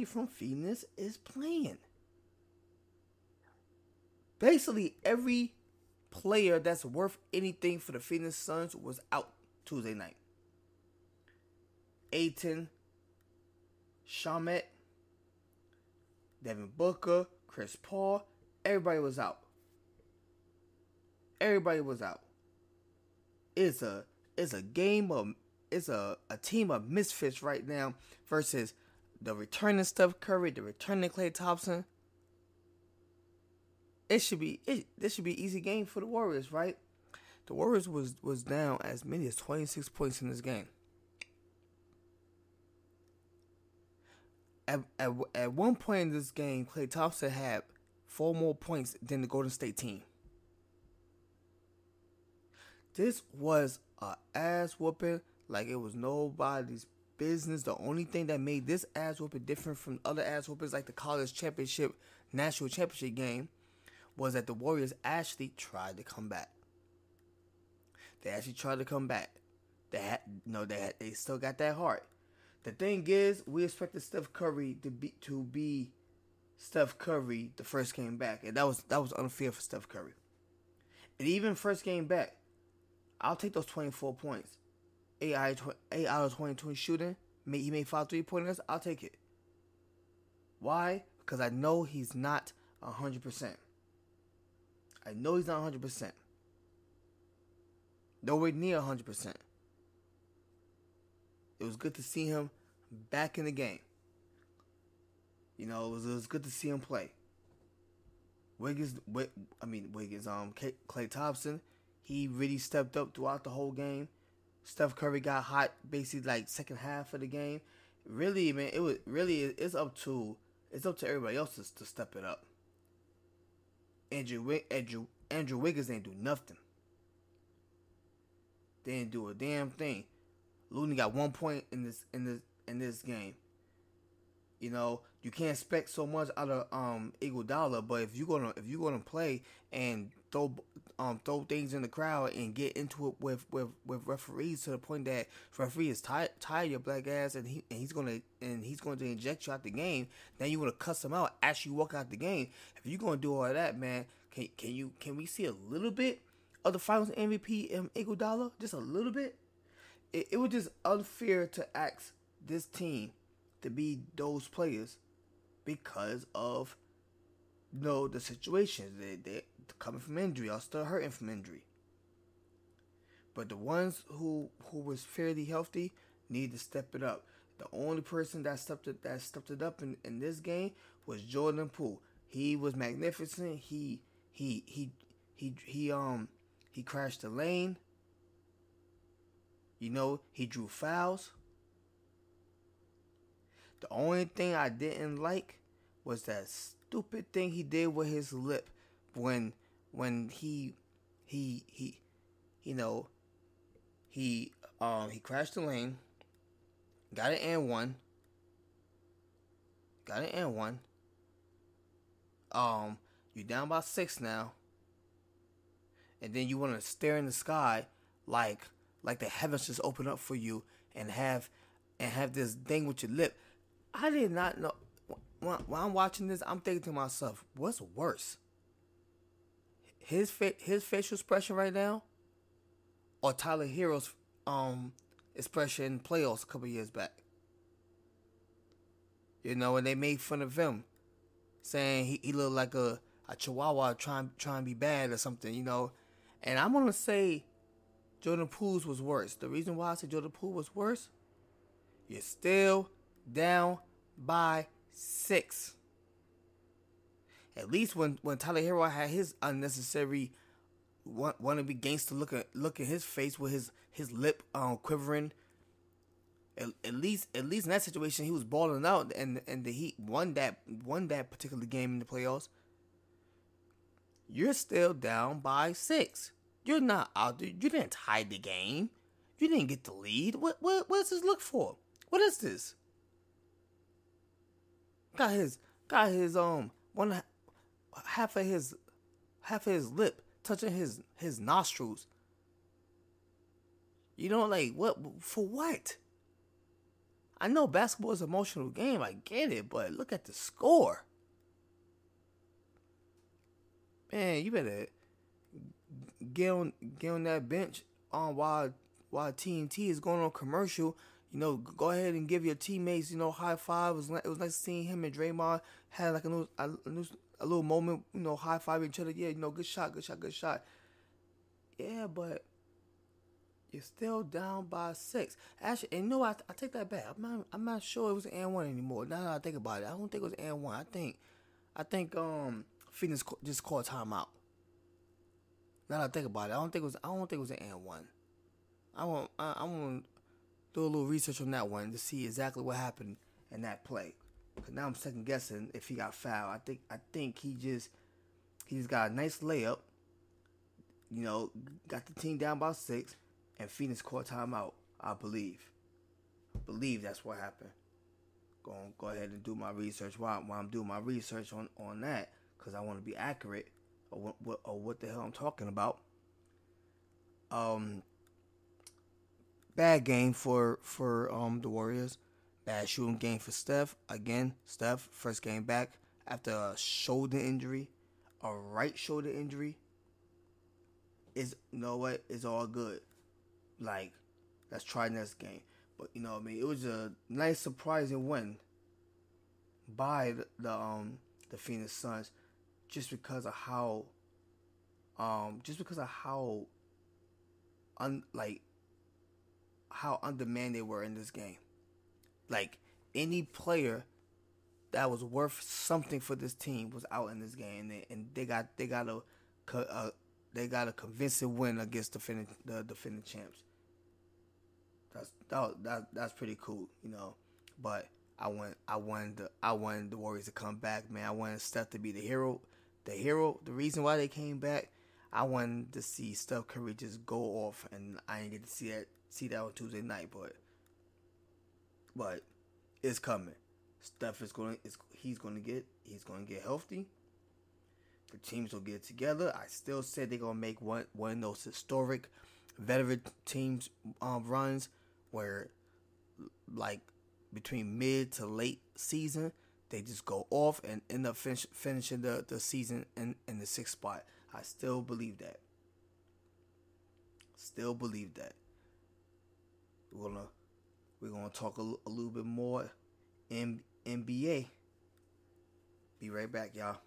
from Phoenix is playing. Basically, every player that's worth anything for the Phoenix Suns was out Tuesday night. Ayton, Shamet, Devin Booker, Chris Paul, everybody was out. Everybody was out. It's a game of a team of misfits right now versus the returning Steph Curry, the returning Klay Thompson. This should be an easy game for the Warriors, right? The Warriors was down as many as 26 points in this game. At one point in this game, Klay Thompson had 4 more points than the Golden State team. This was a ass whooping like it was nobody's business. The only thing that made this ass whooping different from other ass whoopings like the college championship, national championship game was that the Warriors actually tried to come back. They actually tried to come back. They still got that heart. The thing is, we expected Steph Curry to be Steph Curry the first game back, and that was unfair for Steph Curry. And even first game back, I'll take those 24 points. 8 out of 22 shooting. He made 5 3-pointers. I'll take it. Why? Because I know he's not 100%. I know he's not 100%. Nowhere near 100%. It was good to see him back in the game. You know, it was good to see him play. Klay Thompson, he really stepped up throughout the whole game. Steph Curry got hot basically like second half of the game. Really, man, it's up to everybody else to step it up. Andrew Wiggins didn't do nothing. They didn't do a damn thing. Looney got 1 point in this game. You know, you can't expect so much out of Iguodala, but if you're gonna play and throw things in the crowd and get into it with referees to the point that referee is tired of your black ass and he's going to inject you out the game, then you want to cuss him out as you walk out the game. If you're gonna do all of that, man, can we see a little bit of the Finals MVP Iguodala? Just a little bit. It was just unfair to ask this team to be those players because of the situations. They're coming from injury or still hurting from injury. But the ones who was fairly healthy need to step it up. The only person that stepped it up in this game was Jordan Poole. He was magnificent. He crashed the lane. You know, he drew fouls. The only thing I didn't like was that stupid thing he did with his lip when he crashed the lane, got an and one. You're down by 6 now, and then you want to stare in the sky like the heavens just open up for you and have this thing with your lip. I did not know. When I'm watching this, I'm thinking to myself, what's worse? His facial expression right now, or Tyler Hero's expression in playoffs a couple years back? You know, and they made fun of him, saying he looked like a chihuahua trying to be bad or something, you know. And I'm gonna say Jordan Poole's was worse. The reason why I say Jordan Poole was worse, you're still down by 6. At least when Tyler Hero had his unnecessary wannabe gangster look at his face with his lip quivering. At least in that situation he was balling out and the Heat won that particular game in the playoffs. You're still down by 6. You're not out there. You didn't tie the game. You didn't get the lead. What does this look for? What is this? Got his one half of his lip touching his nostrils. You know, like what for what? I know basketball is an emotional game. I get it, but look at the score. Man, you better get on that bench while TNT is going on commercial. Go ahead and give your teammates, high five. It was nice seeing him and Draymond had like a little moment, high five each other. Yeah, good shot, good shot, good shot. Yeah, but you're still down by 6. Actually, and I take that back. I'm not sure it was an and one anymore. Now that I think about it, I don't think it was an and one. I think Phoenix just called timeout. Now that I think about it, I don't think it was an and one. I want to do a little research on that one to see exactly what happened in that play. Cause now I'm second guessing if he got fouled. I think he just got a nice layup. Got the team down by 6, and Phoenix called timeout. I believe that's what happened. Go ahead and do my research while I'm doing my research on that, because I want to be accurate or what the hell I'm talking about. Bad game for the Warriors. Bad shooting game for Steph. Again, Steph, first game back after a shoulder injury, a right shoulder injury. It's all good. Like, let's try next game. But it was a nice surprising win by the Phoenix Suns, just because of how how undermanned they were in this game. Like, any player that was worth something for this team was out in this game, and they got a convincing win against the defending champs. That's pretty cool, But I wanted the Warriors to come back, man. I wanted Steph to be the hero. The reason why they came back, I wanted to see Steph Curry just go off, and I didn't get to see that on Tuesday night, but it's coming. Steph he's gonna get healthy. The teams will get together. I still said they're gonna make one of those historic veteran teams runs where, like, between mid to late season, they just go off and end up finishing the season in the 6th spot. I still believe that. We're gonna talk a little bit more NBA. Be right back, y'all.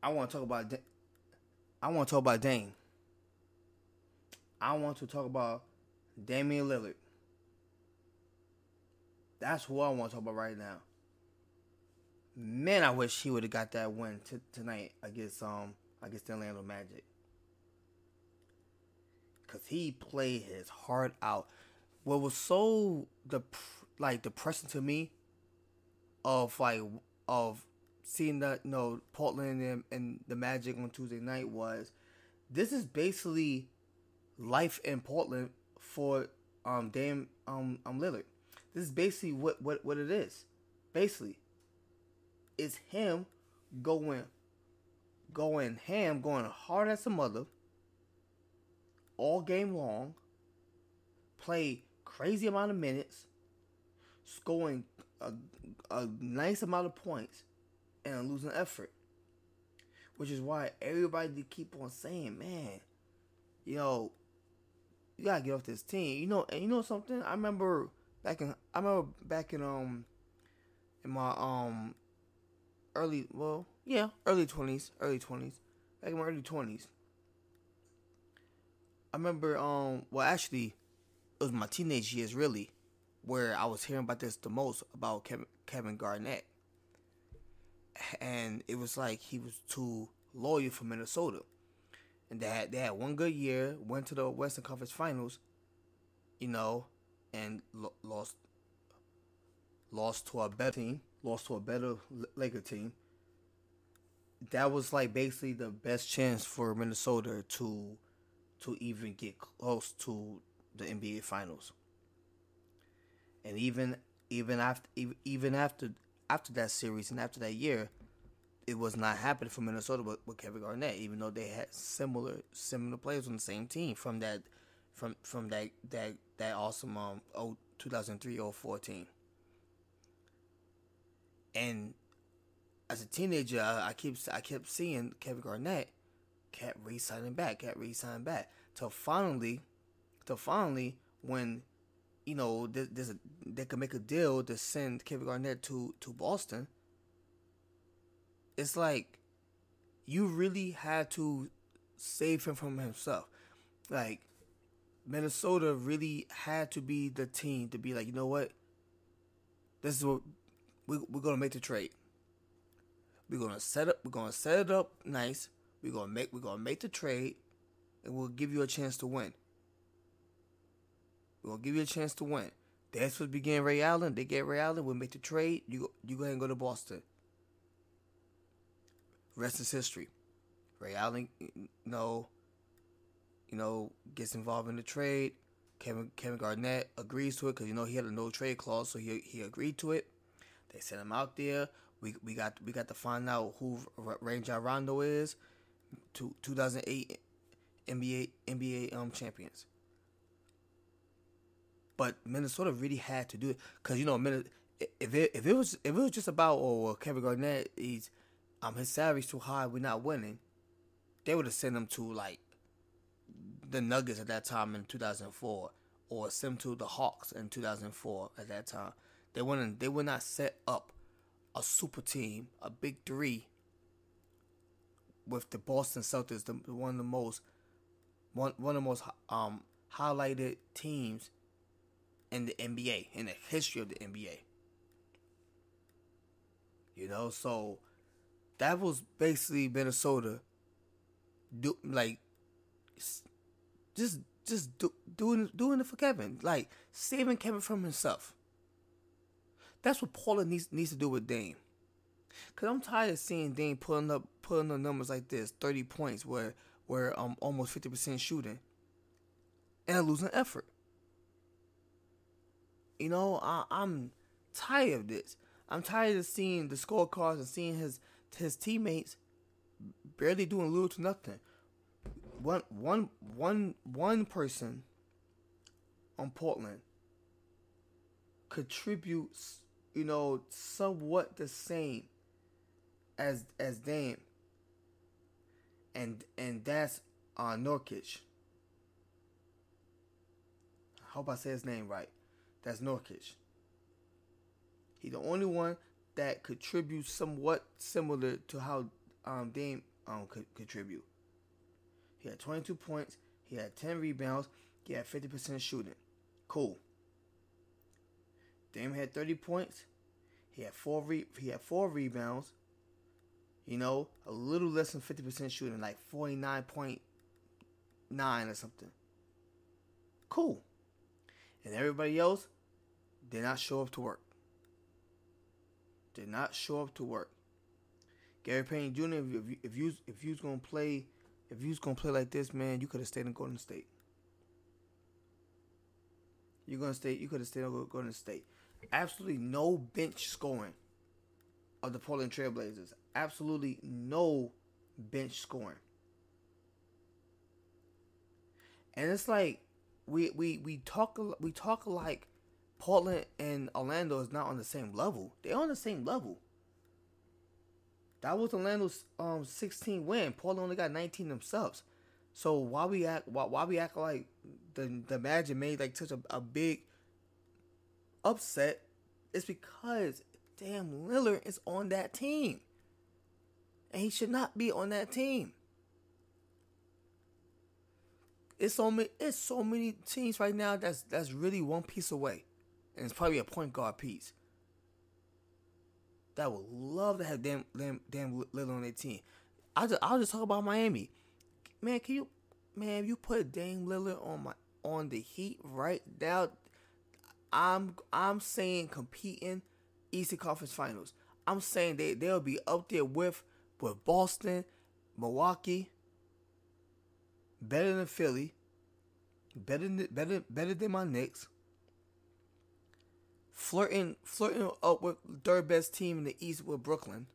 I want to talk about Dame. I want to talk about Damian Liilard. That's who I want to talk about right now. Man, I wish he would have got that win tonight against the Orlando Magic, because he played his heart out. What was so depressing to me of seeing that Portland and the Magic on Tuesday night was, this is basically life in Portland for Dame Liilard. This is basically what it is. Basically, it's him going ham, going hard as a mother all game long, play crazy amount of minutes, scoring a nice amount of points, and losing effort. Which is why everybody keep on saying, man, you gotta get off this team. And you know something? I remember back in my early 20s. Back in my early 20s. I remember actually it was my teenage years, really, where I was hearing about this the most, about Kevin Garnett. And it was like he was too loyal for Minnesota. And they had one good year, went to the Western Conference Finals, and lost to a better team, lost to a better Laker team. That was like basically the best chance for Minnesota to even get close to the NBA Finals. And even even after that series and after that year, it was not happening for Minnesota with Kevin Garnett, even though they had similar players on the same team from that awesome 2003-04 team. And as a teenager, I kept seeing Kevin Garnett kept re-signing back, till finally when they could make a deal to send Kevin Garnett to Boston. It's like you really had to save him from himself. Like Minnesota really had to be the team to be like, you know what? This is what we're gonna make the trade. We're gonna set it up nice. We're gonna make the trade, and we'll give you a chance to win. We're gonna give you a chance to win. That's what began Ray Allen. They get Ray Allen. We'll make the trade. You go ahead and go to Boston. Rest is history. Ray Allen, gets involved in the trade. Kevin Garnett agrees to it because he had a no trade clause, so he agreed to it. They sent him out there. We got to find out who Rajon Rondo is. 2008 NBA champions. But Minnesota really had to do it because if it was just about Kevin Garnett, his salary's too high, we're not winning, they would have sent him to like the Nuggets at that time in 2004, or sent him to the Hawks in 2004 at that time. They would not set up a super team, a big three, with the Boston Celtics, one of the most highlighted teams in the NBA, in the history of the NBA. So that was basically Minnesota doing it for Kevin, like saving Kevin from himself. That's what Portland needs to do with Dame. Cause I'm tired of seeing Dame putting up numbers like this, 30 points, where almost 50% shooting, and a losing effort. I'm tired of this. I'm tired of seeing the scorecards and seeing his teammates barely doing little to nothing. One person on Portland contributes, somewhat the same as Dame, and that's Nurkic. I hope I say his name right. That's Nurkic. He's the only one that contributes somewhat similar to how Dame could contribute. He had 22 points. He had 10 rebounds. He had 50% shooting. Cool. Dame had 30 points. He had four rebounds. A little less than 50% shooting, like 49.9 or something. Cool. And everybody else did not show up to work. Gary Payne Jr., if you was gonna play like this, man, you could have stayed in Golden State. You could have stayed in Golden State. Absolutely no bench scoring of the Portland Trailblazers. Absolutely no bench scoring. And it's like we talk like Portland and Orlando is not on the same level. They're on the same level. That was Orlando's 16 win. Portland only got 19 themselves. So why we act like the Magic made like such a big upset? It's because damn Liilard is on that team, and he should not be on that team. It's so many teams right now that's really one piece away, and it's probably a point guard piece that would love to have damn Liilard on their team. I'll just talk about Miami, man. If you put Dame Liilard on the Heat right now, I'm saying competing Eastern Conference Finals. I'm saying they'll be up there with Boston, Milwaukee, better than Philly, better than my Knicks. flirting up with third best team in the East with Brooklyn.